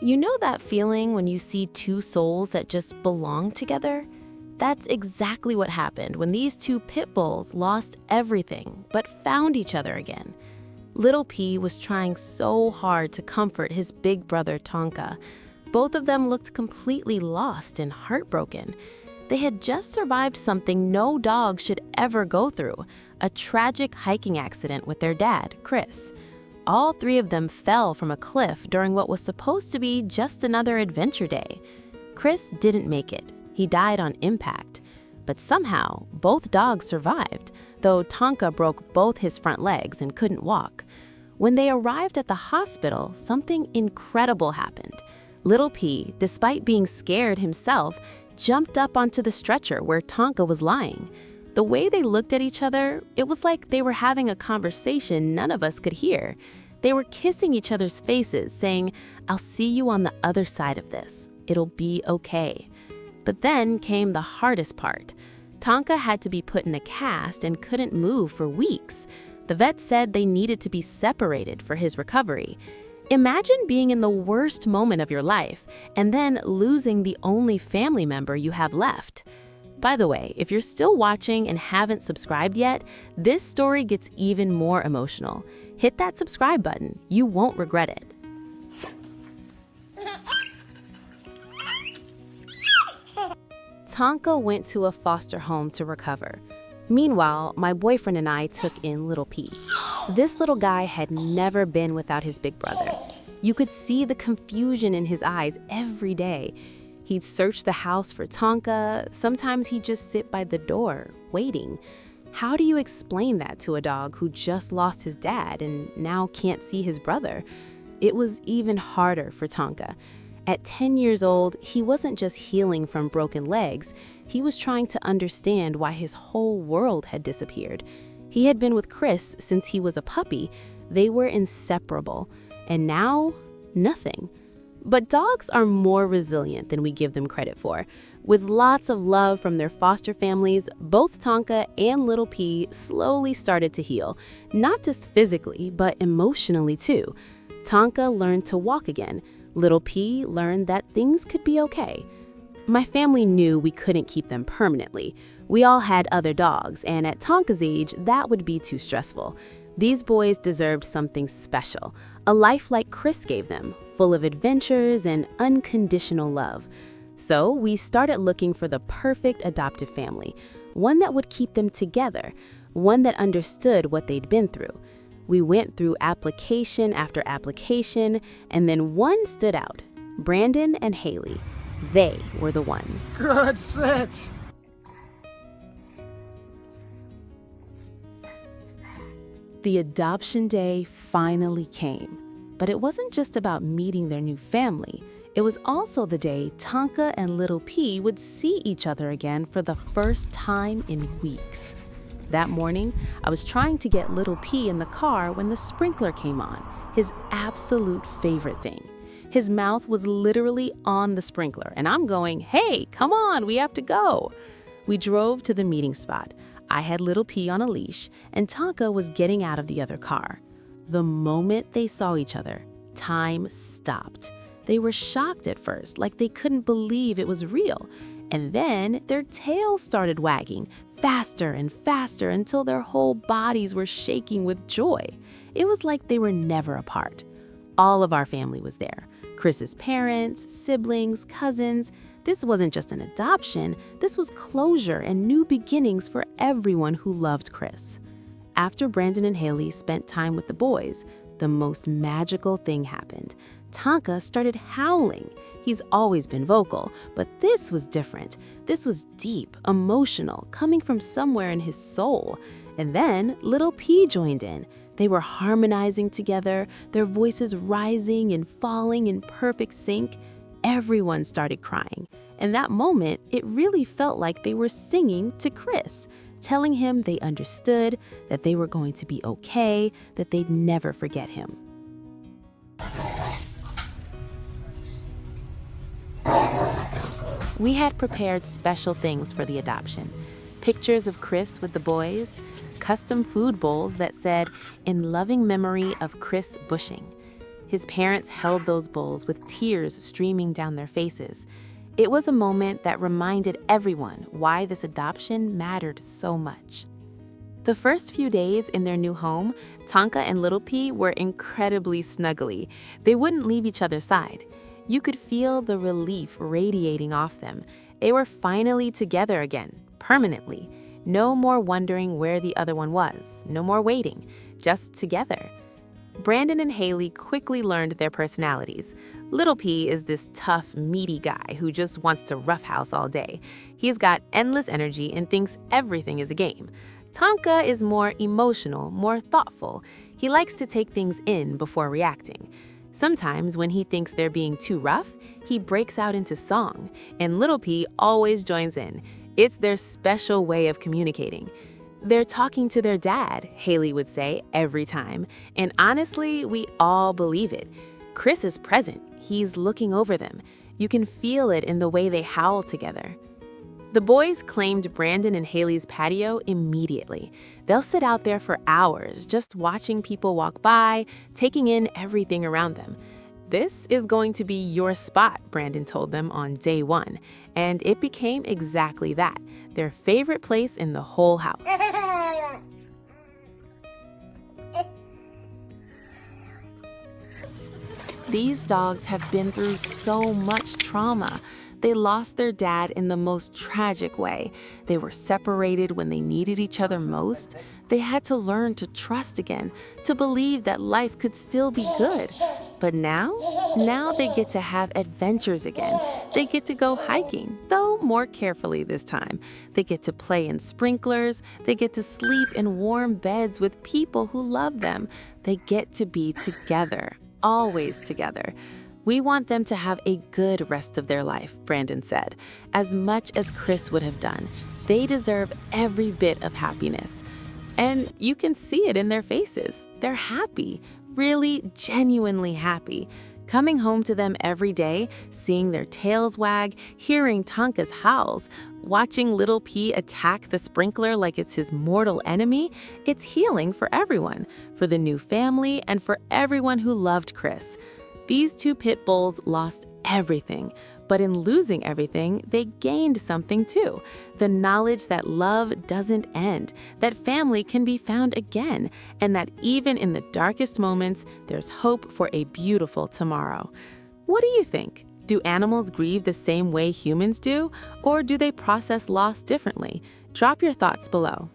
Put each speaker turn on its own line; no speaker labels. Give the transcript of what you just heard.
You know that feeling when you see two souls that just belong together? That's exactly what happened when these two pit bulls lost everything but found each other again. Little P was trying so hard to comfort his big brother Tonka. Both of them looked completely lost and heartbroken. They had just survived something no dog should ever go through, a tragic hiking accident with their dad, Chris. All three of them fell from a cliff during what was supposed to be just another adventure day. Chris didn't make it. He died on impact. But somehow, both dogs survived, though Tonka broke both his front legs and couldn't walk. When they arrived at the hospital, something incredible happened. Little P, despite being scared himself, jumped up onto the stretcher where Tonka was lying. The way they looked at each other, it was like they were having a conversation none of us could hear. They were kissing each other's faces, saying, "I'll see you on the other side of this. It'll be okay." But then came the hardest part. Tonka had to be put in a cast and couldn't move for weeks. The vet said they needed to be separated for his recovery. Imagine being in the worst moment of your life and then losing the only family member you have left. By the way, if you're still watching and haven't subscribed yet, this story gets even more emotional. Hit that subscribe button. You won't regret it. Tonka went to a foster home to recover. Meanwhile, my boyfriend and I took in Little P. This little guy had never been without his big brother. You could see the confusion in his eyes every day. He'd search the house for Tonka. Sometimes he'd just sit by the door, waiting. How do you explain that to a dog who just lost his dad and now can't see his brother? It was even harder for Tonka. At 10 years old, he wasn't just healing from broken legs. He was trying to understand why his whole world had disappeared. He had been with Chris since he was a puppy. They were inseparable. And now, nothing. But dogs are more resilient than we give them credit for. With lots of love from their foster families, both Tonka and Little P slowly started to heal, not just physically, but emotionally too. Tonka learned to walk again. Little P learned that things could be okay. My family knew we couldn't keep them permanently. We all had other dogs, and at Tonka's age, that would be too stressful. These boys deserved something special, a life like Chris gave them, full of adventures and unconditional love. So we started looking for the perfect adoptive family, one that would keep them together, one that understood what they'd been through. We went through application after application, and then one stood out, Brandon and Hailey. They were the ones.
Good sit.
The adoption day finally came, but it wasn't just about meeting their new family. It was also the day Tonka and Little P would see each other again for the first time in weeks. That morning, I was trying to get Little P in the car when the sprinkler came on, his absolute favorite thing. His mouth was literally on the sprinkler, and I'm going, "Hey, come on, we have to go." We drove to the meeting spot. I had Little P on a leash, and Tonka was getting out of the other car. The moment they saw each other, time stopped. They were shocked at first, like they couldn't believe it was real. And then their tails started wagging, faster and faster until their whole bodies were shaking with joy. It was like they were never apart. All of our family was there. Chris's parents, siblings, cousins. This wasn't just an adoption, this was closure and new beginnings for everyone who loved Chris. After Brandon and Hailey spent time with the boys, the most magical thing happened. Tonka started howling. He's always been vocal, but this was different. This was deep, emotional, coming from somewhere in his soul. And then Little P joined in. They were harmonizing together, their voices rising and falling in perfect sync. Everyone started crying. In that moment, it really felt like they were singing to Chris, telling him they understood, that they were going to be okay, that they'd never forget him. We had prepared special things for the adoption. Pictures of Chris with the boys, custom food bowls that said, "In loving memory of Chris Bushing." His parents held those bowls with tears streaming down their faces. It was a moment that reminded everyone why this adoption mattered so much. The first few days in their new home, Tonka and Little P were incredibly snuggly. They wouldn't leave each other's side. You could feel the relief radiating off them. They were finally together again, permanently. No more wondering where the other one was. No more waiting. Just together. Brandon and Hailey quickly learned their personalities. Little P is this tough, meaty guy who just wants to roughhouse all day. He's got endless energy and thinks everything is a game. Tonka is more emotional, more thoughtful. He likes to take things in before reacting. Sometimes when he thinks they're being too rough, he breaks out into song, and Little P always joins in. It's their special way of communicating. They're talking to their dad, Hailey would say every time, and honestly, we all believe it. Chris is present. He's looking over them. You can feel it in the way they howl together. The boys claimed Brandon and Hailey's patio immediately. They'll sit out there for hours, just watching people walk by, taking in everything around them. "This is going to be your spot," Brandon told them on day one, and it became exactly that, their favorite place in the whole house. These dogs have been through so much trauma. They lost their dad in the most tragic way. They were separated when they needed each other most. They had to learn to trust again, to believe that life could still be good. But now they get to have adventures again. They get to go hiking, though more carefully this time. They get to play in sprinklers. They get to sleep in warm beds with people who love them. They get to be together, always together. "We want them to have a good rest of their life," Brandon said, "as much as Chris would have done. They deserve every bit of happiness." And you can see it in their faces. They're happy, really genuinely happy. Coming home to them every day, seeing their tails wag, hearing Tonka's howls, watching Little P attack the sprinkler like it's his mortal enemy, it's healing for everyone, for the new family and for everyone who loved Chris. These two pit bulls lost everything, but in losing everything, they gained something too. The knowledge that love doesn't end, that family can be found again, and that even in the darkest moments, there's hope for a beautiful tomorrow. What do you think? Do animals grieve the same way humans do, or do they process loss differently? Drop your thoughts below.